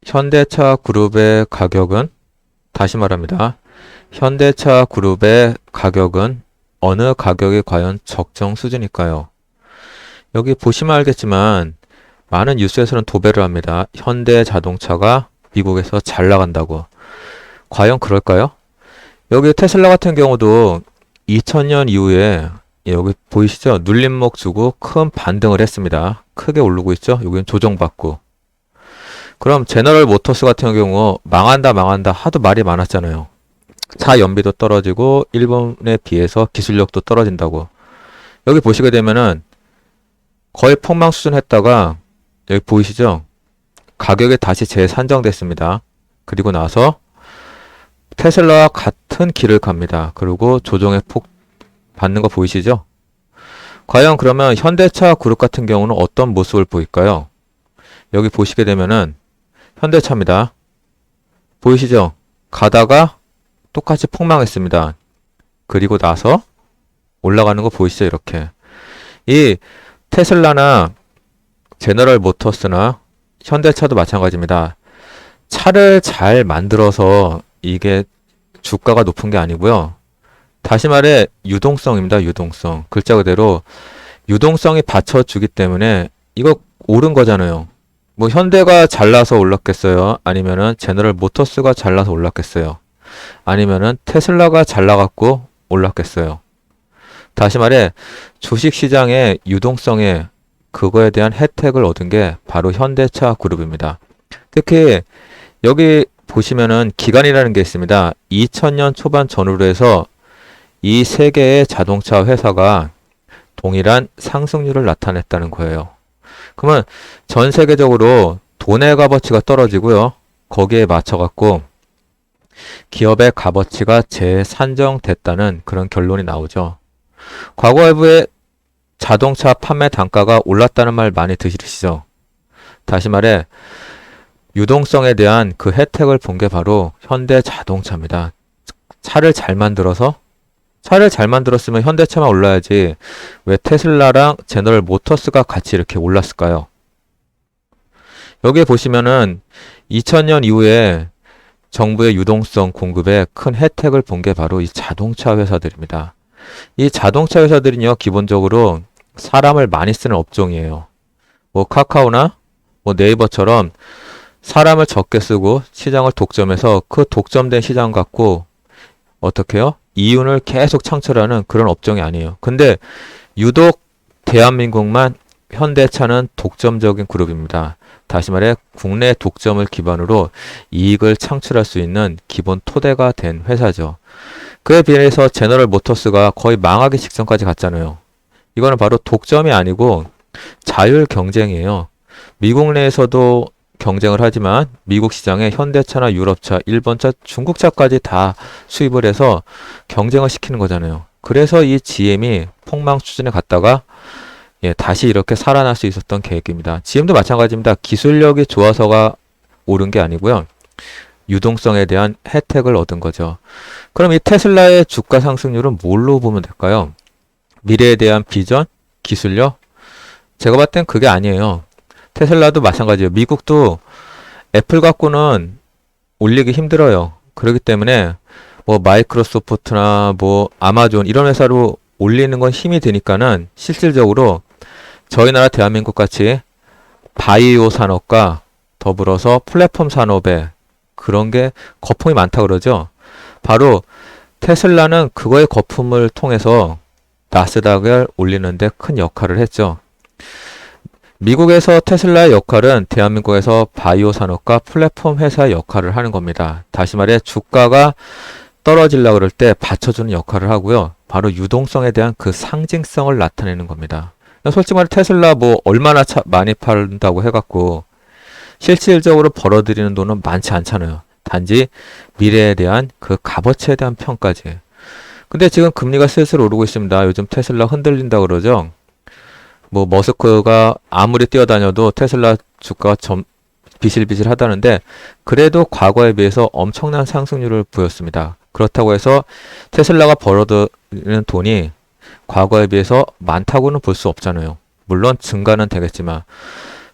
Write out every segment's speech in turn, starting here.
현대차 그룹의 가격은, 다시 말합니다. 현대차 그룹의 가격은 어느 가격이 과연 적정 수준일까요? 여기 보시면 알겠지만 많은 뉴스에서는 도배를 합니다. 현대자동차가 미국에서 잘 나간다고. 과연 그럴까요? 여기 테슬라 같은 경우도 2000년 이후에 여기 보이시죠? 눌림목 주고 큰 반등을 했습니다. 크게 오르고 있죠? 여기는 조정받고. 그럼 제너럴 모터스 같은 경우 망한다 하도 말이 많았잖아요. 차 연비도 떨어지고 일본에 비해서 기술력도 떨어진다고. 여기 보시게 되면은 거의 폭망 수준 했다가 여기 보이시죠? 가격이 다시 재산정됐습니다. 그리고 나서 테슬라와 같은 길을 갑니다. 그리고 조정의 폭 받는 거 보이시죠? 과연 그러면 현대차 그룹 같은 경우는 어떤 모습을 보일까요? 여기 보시게 되면은 현대차입니다. 보이시죠? 가다가 똑같이 폭망했습니다. 그리고 나서 올라가는 거 보이시죠? 이렇게. 이 테슬라나 제너럴 모터스나 현대차도 마찬가지입니다. 차를 잘 만들어서 이게 주가가 높은 게 아니고요. 다시 말해 유동성입니다. 유동성. 글자 그대로 유동성이 받쳐주기 때문에 이거 오른 거잖아요. 뭐 현대가 잘나서 올랐겠어요? 아니면은 제너럴 모터스가 잘나서 올랐겠어요? 아니면은 테슬라가 잘나갖고 올랐겠어요? 다시 말해 주식시장의 유동성에 그거에 대한 혜택을 얻은 게 바로 현대차 그룹입니다. 특히 여기 보시면은 기간이라는 게 있습니다. 2000년 초반 전후로 해서 이 세 개의 자동차 회사가 동일한 상승률을 나타냈다는 거예요. 그러면 전 세계적으로 돈의 값어치가 떨어지고요. 거기에 맞춰갖고 기업의 값어치가 재산정됐다는 그런 결론이 나오죠. 과거에 자동차 판매 단가가 올랐다는 말 많이 들으시죠? 다시 말해 유동성에 대한 그 혜택을 본 게 바로 현대자동차입니다. 차를 잘 만들었으면 현대차만 올라야지 왜 테슬라랑 제너럴 모터스가 같이 이렇게 올랐을까요? 여기에 보시면은 2000년 이후에 정부의 유동성 공급에 큰 혜택을 본 게 바로 이 자동차 회사들입니다. 이 자동차 회사들은요, 기본적으로 사람을 많이 쓰는 업종이에요. 뭐 카카오나 뭐 네이버처럼 사람을 적게 쓰고 시장을 독점해서 그 독점된 시장 갖고 어떻게 해요? 이윤을 계속 창출하는 그런 업종이 아니에요. 근데 유독 대한민국만 현대차는 독점적인 그룹입니다. 다시 말해 국내 독점을 기반으로 이익을 창출할 수 있는 기본 토대가 된 회사죠. 그에 비해서 제너럴 모터스가 거의 망하기 직전까지 갔잖아요. 이거는 바로 독점이 아니고 자율 경쟁이에요. 미국 내에서도 경쟁을 하지만 미국 시장에 현대차나 유럽차, 일본차, 중국차까지 다 수입을 해서 경쟁을 시키는 거잖아요. 그래서 이 GM이 폭망 수준에 갔다가 다시 이렇게 살아날 수 있었던 계획입니다. GM도 마찬가지입니다. 기술력이 좋아서가 오른 게 아니고요. 유동성에 대한 혜택을 얻은 거죠. 그럼 이 테슬라의 주가 상승률은 뭘로 보면 될까요? 미래에 대한 비전? 기술력? 제가 봤을 땐 그게 아니에요. 테슬라도 마찬가지예요. 미국도 애플 갖고는 올리기 힘들어요. 그렇기 때문에 뭐 마이크로소프트나 뭐 아마존 이런 회사로 올리는 건 힘이 드니까는 실질적으로 저희 나라 대한민국 같이 바이오 산업과 더불어서 플랫폼 산업에 그런 게 거품이 많다 그러죠. 바로 테슬라는 그거의 거품을 통해서 나스닥을 올리는데 큰 역할을 했죠. 미국에서 테슬라의 역할은 대한민국에서 바이오 산업과 플랫폼 회사의 역할을 하는 겁니다. 다시 말해 주가가 떨어지려고 그럴 때 받쳐주는 역할을 하고요. 바로 유동성에 대한 그 상징성을 나타내는 겁니다. 솔직히 말해 테슬라 뭐 얼마나 많이 팔린다고 해갖고 실질적으로 벌어들이는 돈은 많지 않잖아요. 단지 미래에 대한 그 값어치에 대한 평가지. 근데 지금 금리가 슬슬 오르고 있습니다. 요즘 테슬라 흔들린다 그러죠. 뭐 머스크가 아무리 뛰어다녀도 테슬라 주가가 비실비실 하다는데 그래도 과거에 비해서 엄청난 상승률을 보였습니다. 그렇다고 해서 테슬라가 벌어들이는 돈이 과거에 비해서 많다고는 볼 수 없잖아요. 물론 증가는 되겠지만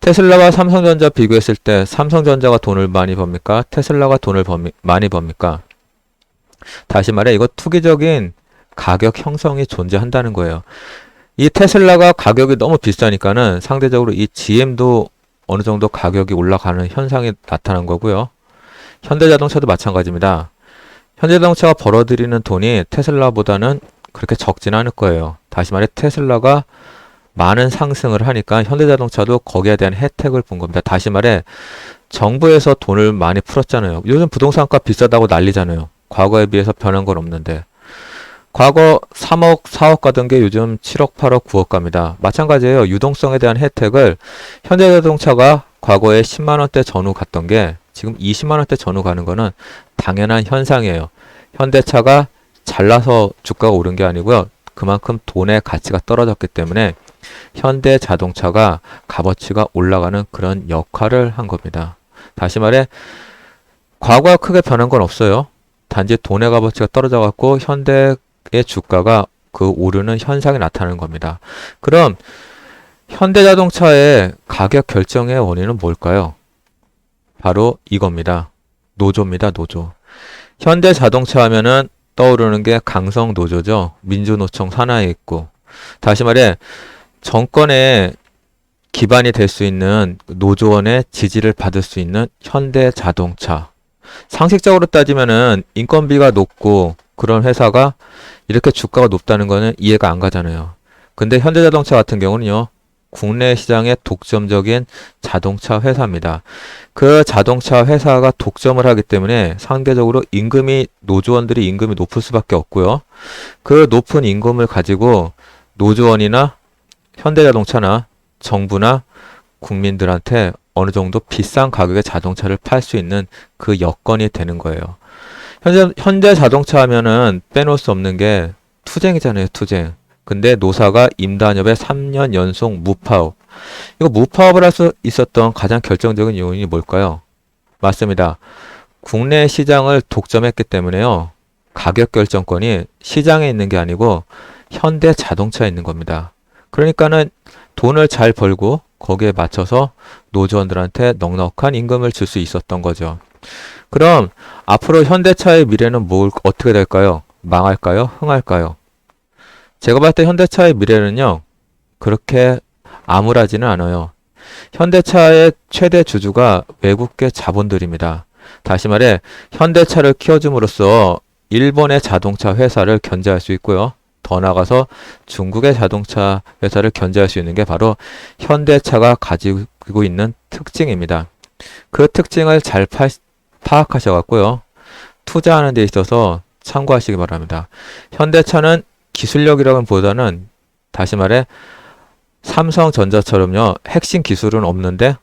테슬라와 삼성전자 비교했을 때 삼성전자가 돈을 많이 법니까? 테슬라가 돈을 많이 법니까? 다시 말해 이거 투기적인 가격 형성이 존재한다는 거예요. 이 테슬라가 가격이 너무 비싸니까는 상대적으로 이 GM도 어느 정도 가격이 올라가는 현상이 나타난 거고요. 현대자동차도 마찬가지입니다. 현대자동차가 벌어들이는 돈이 테슬라보다는 그렇게 적진 않을 거예요. 다시 말해 테슬라가 많은 상승을 하니까 현대자동차도 거기에 대한 혜택을 본 겁니다. 다시 말해 정부에서 돈을 많이 풀었잖아요. 요즘 부동산가 비싸다고 난리잖아요. 과거에 비해서 변한 건 없는데. 과거 3억, 4억 가던 게 요즘 7억, 8억, 9억 갑니다. 마찬가지예요. 유동성에 대한 혜택을 현대자동차가 과거에 10만원대 전후 갔던 게 지금 20만원대 전후 가는 거는 당연한 현상이에요. 현대차가 잘나서 주가가 오른 게 아니고요. 그만큼 돈의 가치가 떨어졌기 때문에 현대자동차가 값어치가 올라가는 그런 역할을 한 겁니다. 다시 말해 과거와 크게 변한 건 없어요. 단지 돈의 값어치가 떨어져 갖고 현대의 주가가 그 오르는 현상이 나타나는 겁니다. 그럼 현대자동차의 가격 결정의 원인은 뭘까요? 바로 이겁니다. 노조입니다. 노조. 현대자동차 하면은 떠오르는 게 강성노조죠. 민주노총 산하에 있고. 다시 말해 정권의 기반이 될 수 있는 노조원의 지지를 받을 수 있는 현대자동차. 상식적으로 따지면은 인건비가 높고 그런 회사가 이렇게 주가가 높다는 거는 이해가 안 가잖아요. 근데 현대자동차 같은 경우는요. 국내 시장의 독점적인 자동차 회사입니다. 그 자동차 회사가 독점을 하기 때문에 상대적으로 노조원들이 임금이 높을 수밖에 없고요. 그 높은 임금을 가지고 노조원이나 현대자동차나 정부나 국민들한테 어느 정도 비싼 가격의 자동차를 팔 수 있는 그 여건이 되는 거예요. 현대자동차 하면은 빼놓을 수 없는 게 투쟁이잖아요, 투쟁. 근데 노사가 임단협에 3년 연속 무파업. 이거 무파업을 할 수 있었던 가장 결정적인 요인이 뭘까요? 맞습니다. 국내 시장을 독점했기 때문에요. 가격 결정권이 시장에 있는 게 아니고 현대자동차에 있는 겁니다. 그러니까는 돈을 잘 벌고 거기에 맞춰서 노조원들한테 넉넉한 임금을 줄 수 있었던 거죠. 그럼 앞으로 현대차의 미래는 어떻게 될까요? 망할까요? 흥할까요? 제가 봤을 때 현대차의 미래는요. 그렇게 암울하지는 않아요. 현대차의 최대 주주가 외국계 자본들입니다. 다시 말해 현대차를 키워줌으로써 일본의 자동차 회사를 견제할 수 있고요. 더 나아가서 중국의 자동차 회사를 견제할 수 있는 게 바로 현대차가 가지고 있는 특징입니다. 그 특징을 잘 파악하셔갖고요. 투자하는 데 있어서 참고하시기 바랍니다. 현대차는 기술력이라기보다는 다시 말해 삼성전자처럼요. 핵심 기술은 없는데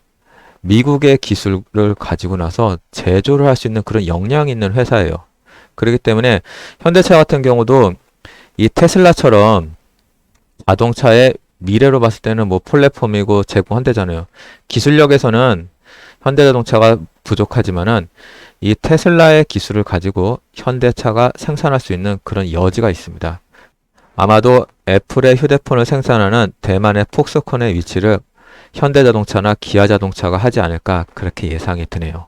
미국의 기술을 가지고 나서 제조를 할 수 있는 그런 역량이 있는 회사예요. 그렇기 때문에 현대차 같은 경우도 이 테슬라처럼 자동차의 미래로 봤을 때는 뭐 플랫폼이고 제공한대잖아요. 기술력에서는 현대자동차가 부족하지만은 이 테슬라의 기술을 가지고 현대차가 생산할 수 있는 그런 여지가 있습니다. 아마도 애플의 휴대폰을 생산하는 대만의 폭스콘의 위치를 현대자동차나 기아자동차가 하지 않을까 그렇게 예상이 드네요.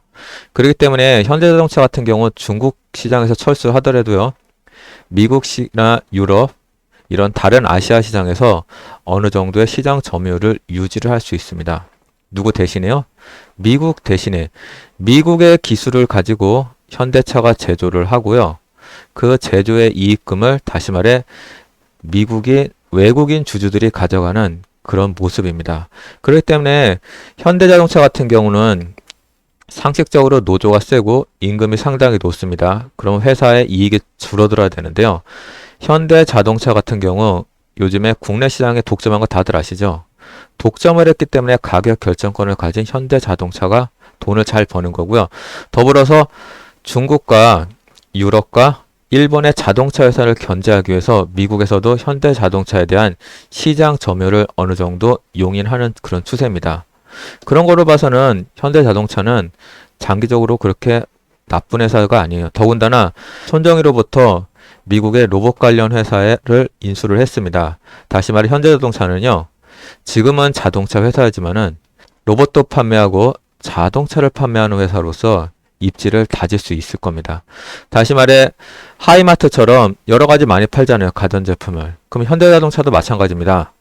그렇기 때문에 현대자동차 같은 경우 중국 시장에서 철수하더라도요. 미국이나 유럽 이런 다른 아시아 시장에서 어느 정도의 시장 점유율을 유지를 할 수 있습니다. 누구 대신에요? 미국 대신에 미국의 기술을 가지고 현대차가 제조를 하고요. 그 제조의 이익금을 다시 말해 미국이 외국인 주주들이 가져가는 그런 모습입니다. 그렇기 때문에 현대자동차 같은 경우는 상식적으로 노조가 세고 임금이 상당히 높습니다. 그럼 회사의 이익이 줄어들어야 되는데요. 현대자동차 같은 경우 요즘에 국내 시장에 독점한 거 다들 아시죠? 독점을 했기 때문에 가격 결정권을 가진 현대자동차가 돈을 잘 버는 거고요. 더불어서 중국과 유럽과 일본의 자동차 회사를 견제하기 위해서 미국에서도 현대자동차에 대한 시장 점유를 어느 정도 용인하는 그런 추세입니다. 그런 거로 봐서는 현대자동차는 장기적으로 그렇게 나쁜 회사가 아니에요. 더군다나 손정희로부터 미국의 로봇 관련 회사를 인수를 했습니다. 다시 말해 현대자동차는요. 지금은 자동차 회사이지만은 로봇도 판매하고 자동차를 판매하는 회사로서 입지를 다질 수 있을 겁니다. 다시 말해 하이마트처럼 여러 가지 많이 팔잖아요. 가전제품을. 그럼 현대자동차도 마찬가지입니다.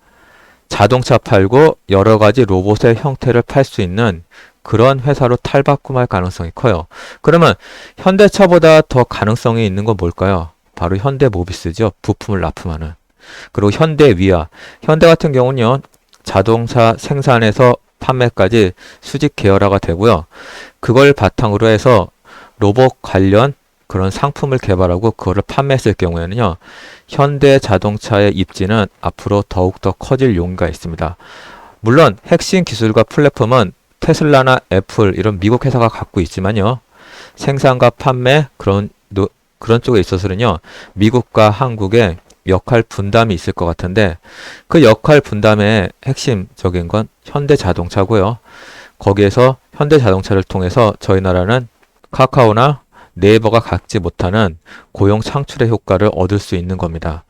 자동차 팔고 여러 가지 로봇의 형태를 팔 수 있는 그런 회사로 탈바꿈할 가능성이 커요. 그러면 현대차보다 더 가능성이 있는 건 뭘까요? 바로 현대모비스죠. 부품을 납품하는. 그리고 현대위아. 현대 같은 경우는요. 자동차 생산에서 판매까지 수직 계열화가 되고요. 그걸 바탕으로 해서 로봇 관련 그런 상품을 개발하고 그거를 판매했을 경우에는요. 현대 자동차의 입지는 앞으로 더욱더 커질 용의가 있습니다. 물론 핵심 기술과 플랫폼은 테슬라나 애플 이런 미국 회사가 갖고 있지만요. 생산과 판매 그런 쪽에 있어서는요. 미국과 한국의 역할 분담이 있을 것 같은데 그 역할 분담의 핵심적인 건 현대 자동차고요. 거기에서 현대 자동차를 통해서 저희 나라는 카카오나 네이버가 갖지 못하는 고용 창출의 효과를 얻을 수 있는 겁니다.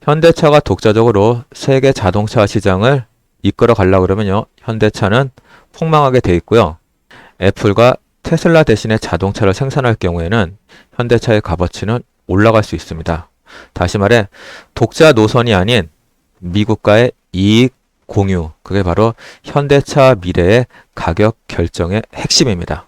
현대차가 독자적으로 세계 자동차 시장을 이끌어 가려고 그러면요. 현대차는 폭망하게 돼 있고요. 애플과 테슬라 대신에 자동차를 생산할 경우에는 현대차의 값어치는 올라갈 수 있습니다. 다시 말해 독자 노선이 아닌 미국과의 이익 공유, 그게 바로 현대차 미래의 가격 결정의 핵심입니다.